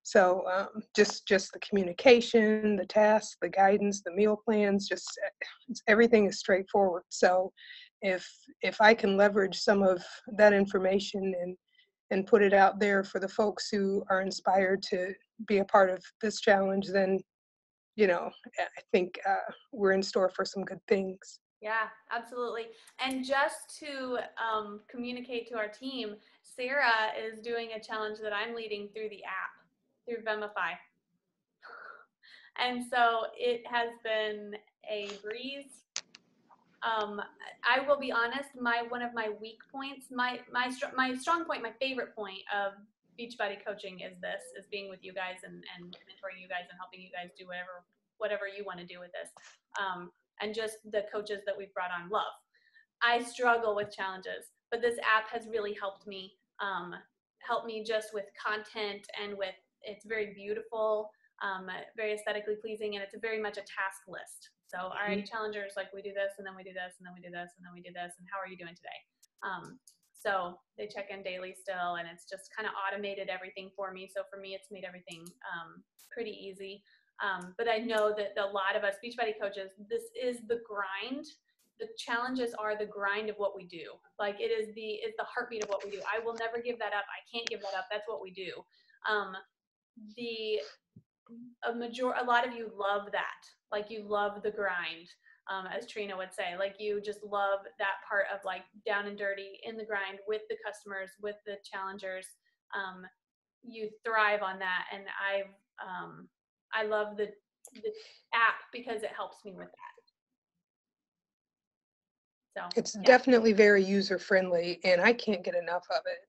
So just the communication, the tasks, the guidance, the meal plans, everything is straightforward. So if I can leverage some of that information and put it out there for the folks who are inspired to be a part of this challenge, then I think we're in store for some good things. Yeah, absolutely. And just to communicate to our team, Sarah is doing a challenge that I'm leading through the app, through Vemify. And so it has been a breeze. I will be honest, one of my weak points, my strong point, my favorite point of Beachbody coaching is being with you guys and mentoring you guys and helping you guys do whatever you want to do with this. And just the coaches that we've brought on love. I struggle with challenges, but this app has really helped me just with content and it's very beautiful, very aesthetically pleasing, and it's very much a task list. So, all right, challengers, like we do this, and then we do this, and then we do this, and then we do this, and how are you doing today? So they check in daily still, and it's just kind of automated everything for me. So for me, it's made everything pretty easy. But I know that a lot of us Beachbody coaches, this is the grind. The challenges are the grind of what we do. Like it's the heartbeat of what we do. I will never give that up. I can't give that up. That's what we do. A lot of you love that. Like you love the grind, as Trina would say. Like you just love that part of like down and dirty in the grind with the customers, with the challengers. You thrive on that, and I love the app because it helps me with that. So It's definitely very user friendly, and I can't get enough of it.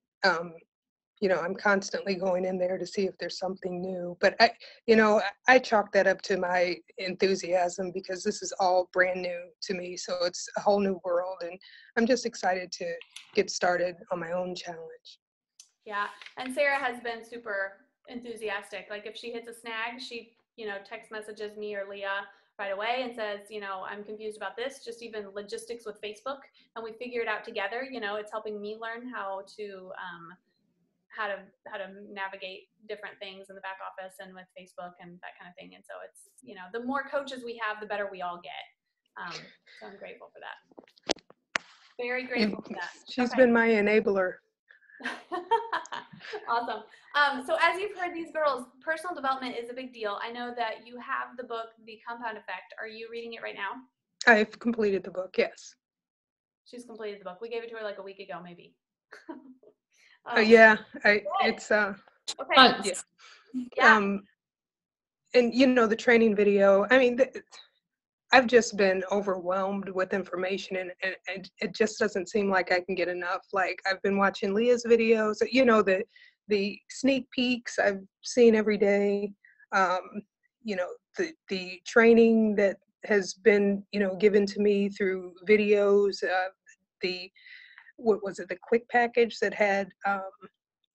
I'm constantly going in there to see if there's something new, but I chalk that up to my enthusiasm because this is all brand new to me. So it's a whole new world, and I'm just excited to get started on my own challenge. Yeah. And Sarah has been super enthusiastic. Like if she hits a snag, she, text messages me or Leah right away and says, I'm confused about this, just even logistics with Facebook. And we figure it out together. It's helping me learn how to navigate different things in the back office and with Facebook and that kind of thing. And so it's, the more coaches we have, the better we all get. So I'm grateful for that. Very grateful for that. She's been my enabler. Awesome. So as you've heard these girls, personal development is a big deal. I know that you have the book, The Compound Effect. Are you reading it right now? I've completed the book, yes. She's completed the book. We gave it to her like a week ago, maybe. It's okay. Yeah. And the training video, I mean, I've just been overwhelmed with information, and it just doesn't seem like I can get enough. Like I've been watching Leah's videos, the sneak peeks I've seen every day, the training that has been, given to me through videos, what was it, the quick package that had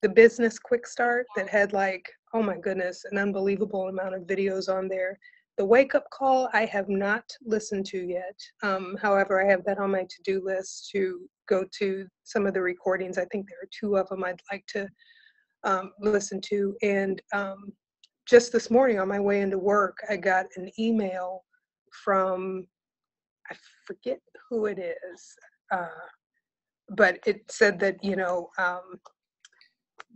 the business quick start that had like, oh my goodness, an unbelievable amount of videos on there. The wake up call I have not listened to yet. However, I have that on my to-do list to go to some of the recordings. I think there are 2 of them I'd like to listen to. And just this morning on my way into work, I got an email from, I forget who it is, but it said that,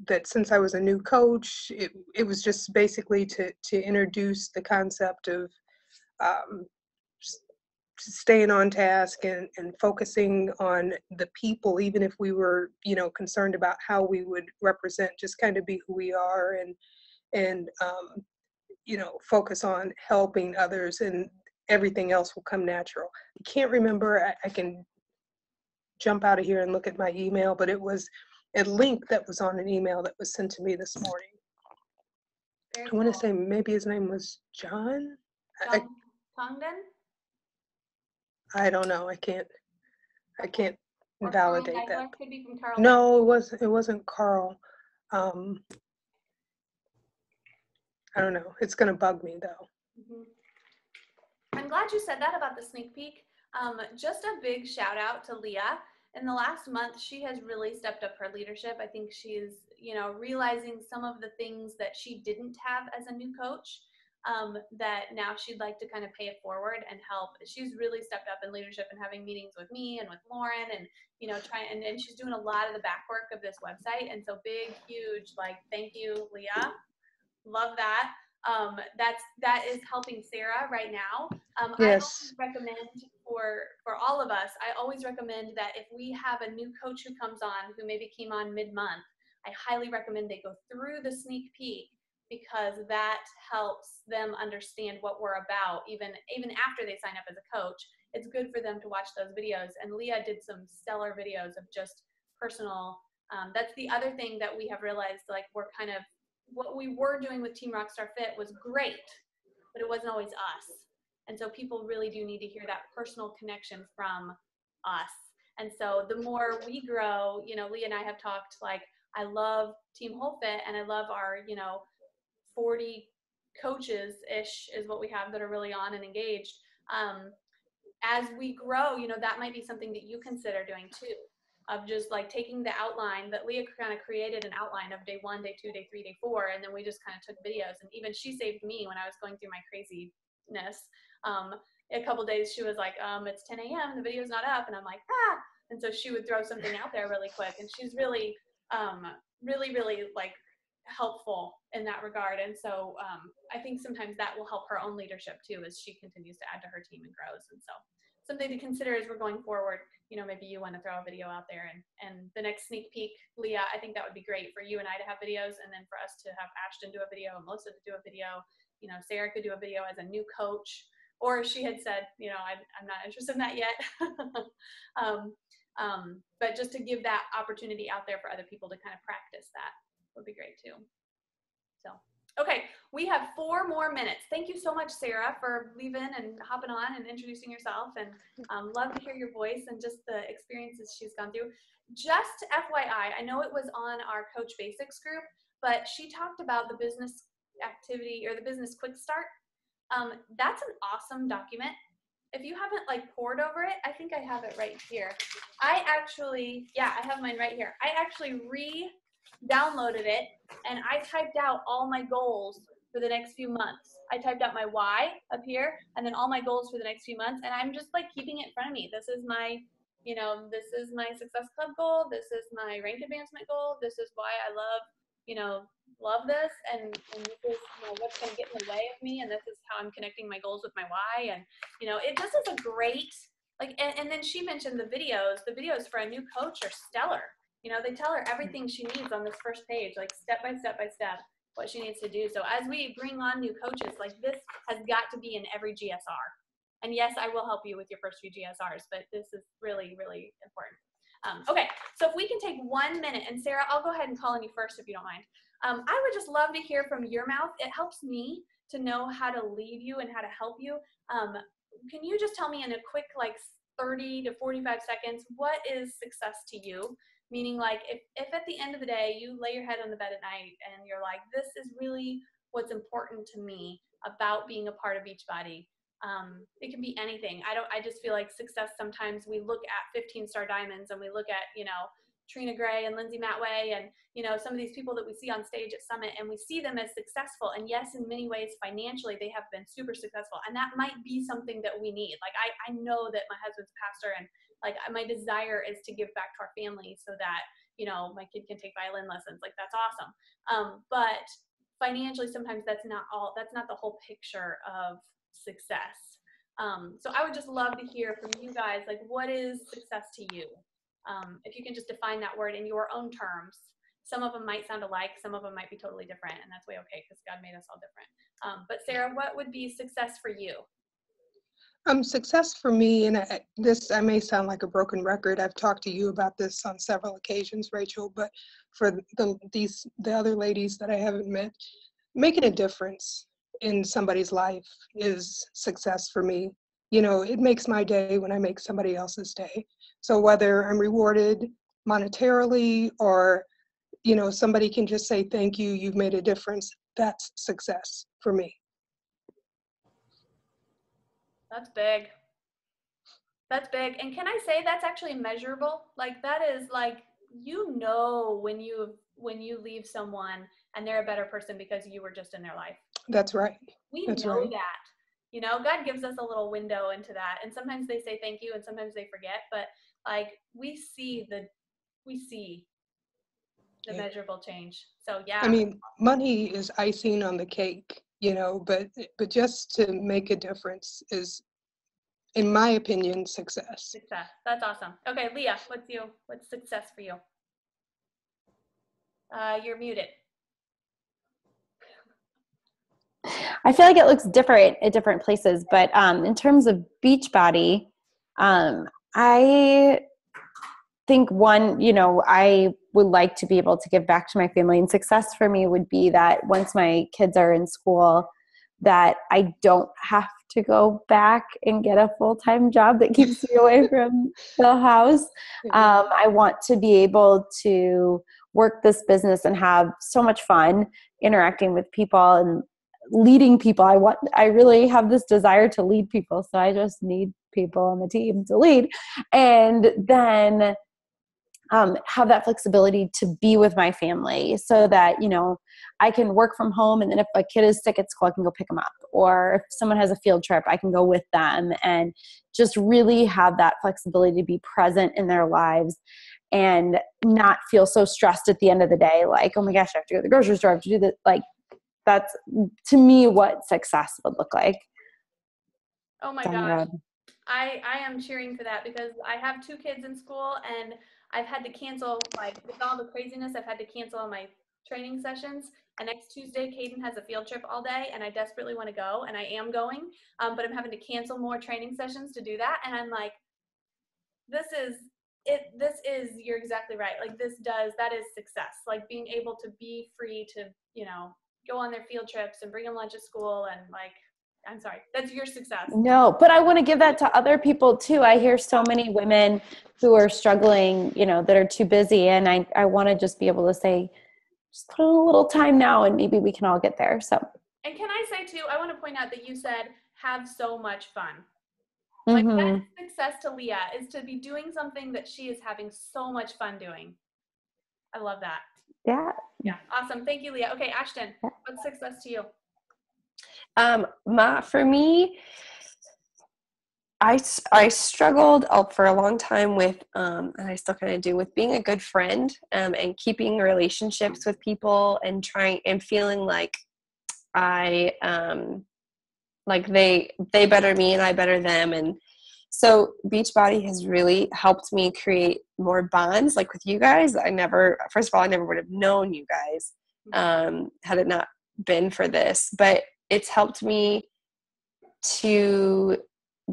that since I was a new coach, it was just basically to introduce the concept of staying on task and focusing on the people, even if we were, concerned about how we would represent, just kind of be who we are and focus on helping others, and everything else will come natural. I can't remember, I can jump out of here and look at my email, but it was a link that was on an email that was sent to me this morning. Very I want to cool. say maybe his name was John. Tongden? I don't know. I can't Or validate Carl that. Deichler? Could be from Carl. No, it wasn't Carl. I don't know. It's going to bug me though. Mm-hmm. I'm glad you said that about the sneak peek. Just a big shout out to Leah. In the last month, she has really stepped up her leadership. I think she's, realizing some of the things that she didn't have as a new coach, that now she'd like to kind of pay it forward and help. She's really stepped up in leadership and having meetings with me and with Lauren and, and she's doing a lot of the back work of this website. And so big, huge, thank you, Leah. Love that. That is helping Sarah right now. Yes. I always recommend for all of us, I always recommend that if we have a new coach who comes on, who maybe came on mid-month, I highly recommend they go through the sneak peek, because that helps them understand what we're about, even after they sign up as a coach. It's good for them to watch those videos. And Leah did some stellar videos of just personal. That's the other thing that we have realized, we're kind of, what we were doing with Team Rockstar Fit was great, but it wasn't always us. And so people really do need to hear that personal connection from us. And so the more we grow, Leah and I have talked, I love Team Whole Fit, and I love our, 40 coaches-ish is what we have that are really on and engaged. As we grow, that might be something that you consider doing too, of just taking the outline that Leah kind of created, an outline of day 1, day 2, day 3, day 4, and then we just kind of took videos. And even she saved me when I was going through my craziness. A couple days she was like, it's 10 a.m. the video's not up, and I'm like, ah. And so she would throw something out there really quick, and she's really really helpful in that regard. And so I think sometimes that will help her own leadership too, as she continues to add to her team and grows. And so something to consider as we're going forward. Maybe you want to throw a video out there, and the next sneak peek, Leah, I think that would be great for you and I to have videos, and then for us to have Ashton do a video and Melissa to do a video. Sarah could do a video as a new coach, or she had said, I'm not interested in that yet. But just to give that opportunity out there for other people to kind of practice that would be great too. So, okay, we have 4 more minutes. Thank you so much, Sarah, for leaving and hopping on and introducing yourself, and love to hear your voice and just the experiences she's gone through. Just FYI, I know it was on our Coach Basics group, but she talked about the business activity or the business quick start. That's an awesome document. If you haven't pored over it, I think I have it right here. I have mine right here. I actually downloaded it, and I typed out all my goals for the next few months. I typed out my why up here, and then all my goals for the next few months, and I'm just keeping it in front of me. This is my, this is my Success Club goal. This is my rank advancement goal. This is why I love this, and this is what's going to get in the way of me, and this is how I'm connecting my goals with my why. And it just is a great and then she mentioned the videos for a new coach are stellar. They tell her everything she needs on this first page, step by step by step, what she needs to do. So as we bring on new coaches, this has got to be in every GSR. And yes, I will help you with your first few GSRs, but this is really, really important. Okay, so if we can take 1 minute, and Sarah, I'll go ahead and call on you first if you don't mind. I would just love to hear from your mouth. It helps me to know how to lead you and how to help you. Can you just tell me in a quick 30 to 45 seconds, what is success to you? Meaning if at the end of the day you lay your head on the bed at night and you're like, this is really what's important to me about being a part of Beachbody. It can be anything. I just feel like success, sometimes we look at 15-star diamonds and we look at, Trina Gray and Lindsay Matway and, some of these people that we see on stage at Summit, and we see them as successful. And yes, in many ways, financially, they have been super successful. And that might be something that we need. I know that my husband's a pastor, and my desire is to give back to our family so that, my kid can take violin lessons. That's awesome. But financially, sometimes that's not the whole picture of success. So I would just love to hear from you guys, like, what is success to you? If you can just define that word in your own terms. Some of them might sound alike, some of them might be totally different, and that's way okay because God made us all different. But Sarah, what would be success for you? Success for me, and I may sound like a broken record. I've talked to you about this on several occasions, Rachel, but for the other ladies that I haven't met, making a difference in somebody's life is success for me. You know, it makes my day when I make somebody else's day. So whether I'm rewarded monetarily or, you know, somebody can just say, thank you, you've made a difference, that's success for me. That's big. That's big. And can I say that's actually measurable? Like, that is like, you know, when you leave someone and they're a better person because you were just in their life. That's right. We That's know right. that. You know, God gives us a little window into that. And sometimes they say thank you and sometimes they forget. But like, we see the Yeah. measurable change. So yeah. I mean, money is icing on the cake, you know, but just to make a difference is, in my opinion, success. Success. That's awesome. Okay, Leah, what's success for you? You're muted. I feel like it looks different at different places, but in terms of Beachbody, I think one, you know, I would like to be able to give back to my family, and success for me would be that once my kids are in school, that I don't have to go back and get a full-time job that keeps me away from the house. I want to be able to work this business and have so much fun interacting with people and leading people. I really have this desire to lead people. So I just need people on the team to lead. And then have that flexibility to be with my family so that, you know, I can work from home. And then if a kid is sick at school, I can go pick them up. Or if someone has a field trip, I can go with them and just really have that flexibility to be present in their lives and not feel so stressed at the end of the day. Like, oh my gosh, I have to go to the grocery store. I have to do this. Like, that's to me what success would look like. Oh my gosh. I am cheering for that because I have 2 kids in school and I've had to cancel, like, with all the craziness, I've had to cancel all my training sessions. And next Tuesday, Caden has a field trip all day and I desperately want to go and I am going, but I'm having to cancel more training sessions to do that. And I'm like, you're exactly right. Like, that is success. Like, being able to be free to, you know, go on their field trips and bring them lunch at school and, like, I'm sorry, that's your success. No, but I want to give that to other people too. I hear so many women who are struggling, you know, that are too busy. And I want to just be able to say, just put in a little time now and maybe we can all get there. So. And can I say too, I want to point out that you said, have so much fun. Like, that is success to Leah, is to be doing something that she is having so much fun doing. I love that. Yeah. Yeah. Awesome. Thank you, Leah. Okay, Ashton, what's success to you? For me, I struggled for a long time with, and I still kind of do, with being a good friend, and keeping relationships with people and trying and feeling like I, like they better me and I better them. And so Beachbody has really helped me create more bonds, like with you guys. First of all, I never would have known you guys, had it not been for this, but it's helped me to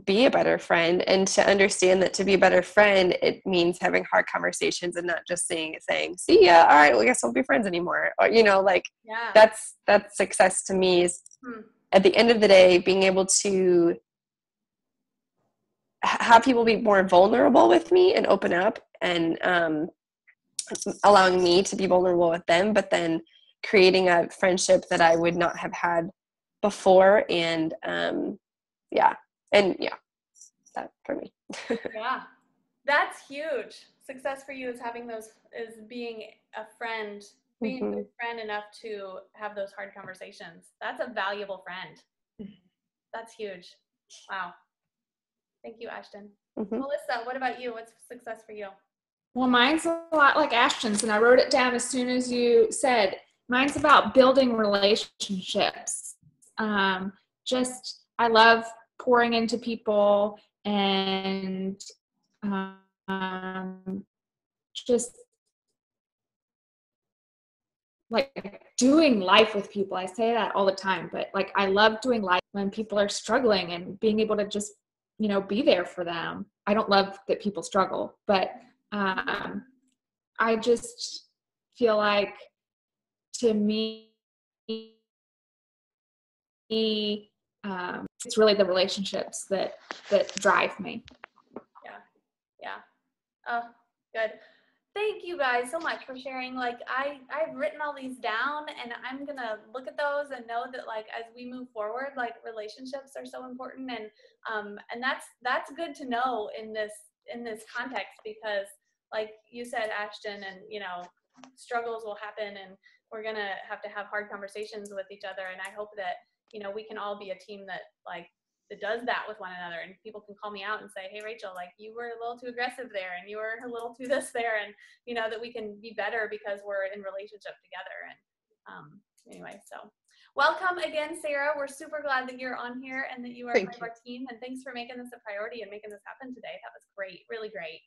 be a better friend and to understand that to be a better friend, it means having hard conversations and not just saying, see ya, all right, well, I guess we'll be friends anymore. Or, you know, like, that's success to me is at the end of the day, being able to have people be more vulnerable with me and open up and allowing me to be vulnerable with them, but then creating a friendship that I would not have had before. And that for me. Yeah, that's huge. Success for you is being a friend, being a good friend enough to have those hard conversations. That's a valuable friend. That's huge. Wow. Thank you, Ashton. Melissa, what about you? What's success for you? Well, mine's a lot like Ashton's, and I wrote it down as soon as you said. Mine's about building relationships. I love pouring into people and just like doing life with people. I say that all the time, but like I love doing life when people are struggling and being able to just, you know, be there for them. I don't love that people struggle, but I just feel like, to me, it's really the relationships that drive me. Yeah. Oh, good. Thank you guys so much for sharing. Like I've written all these down, and I'm gonna look at those and know that like as we move forward, like relationships are so important, and that's good to know in this context, because like you said, Ashton, and you know, struggles will happen, and we're gonna have to have hard conversations with each other, and I hope that, you know, we can all be a team that does that with one another, and people can call me out and say, hey Rachel, like you were a little too aggressive there, and you were a little too this there, and you know, that we can be better because we're in relationship together. And anyway, so welcome again, Sarah. We're super glad that you're on here and that you are part of our team, and thanks for making this a priority and making this happen today. That was great, really great.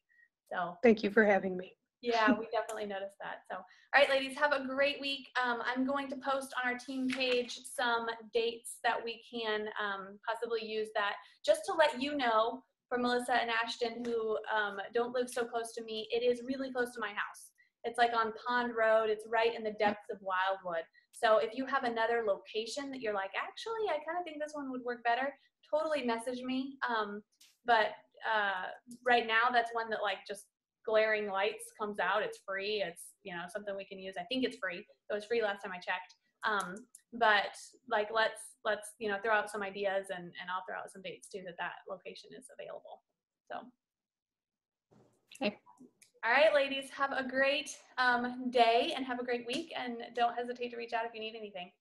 So thank you for having me. Yeah, we definitely noticed that. So, all right, ladies, have a great week. I'm going to post on our team page some dates that we can possibly use, that just to let you know, for Melissa and Ashton, who don't live so close to me, it is really close to my house. It's like on Pond Road. It's right in the depths of Wildwood. So if you have another location that you're like, actually, I kind of think this one would work better, totally message me. But right now, that's one that like just glaring lights comes out. It's free. It's, you know, something we can use. I think it's free. It was free last time I checked. But like, let's, you know, throw out some ideas, and I'll throw out some dates too, that location is available. So. Okay. All right, ladies, have a great day and have a great week, and don't hesitate to reach out if you need anything.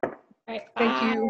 All right. Thank you.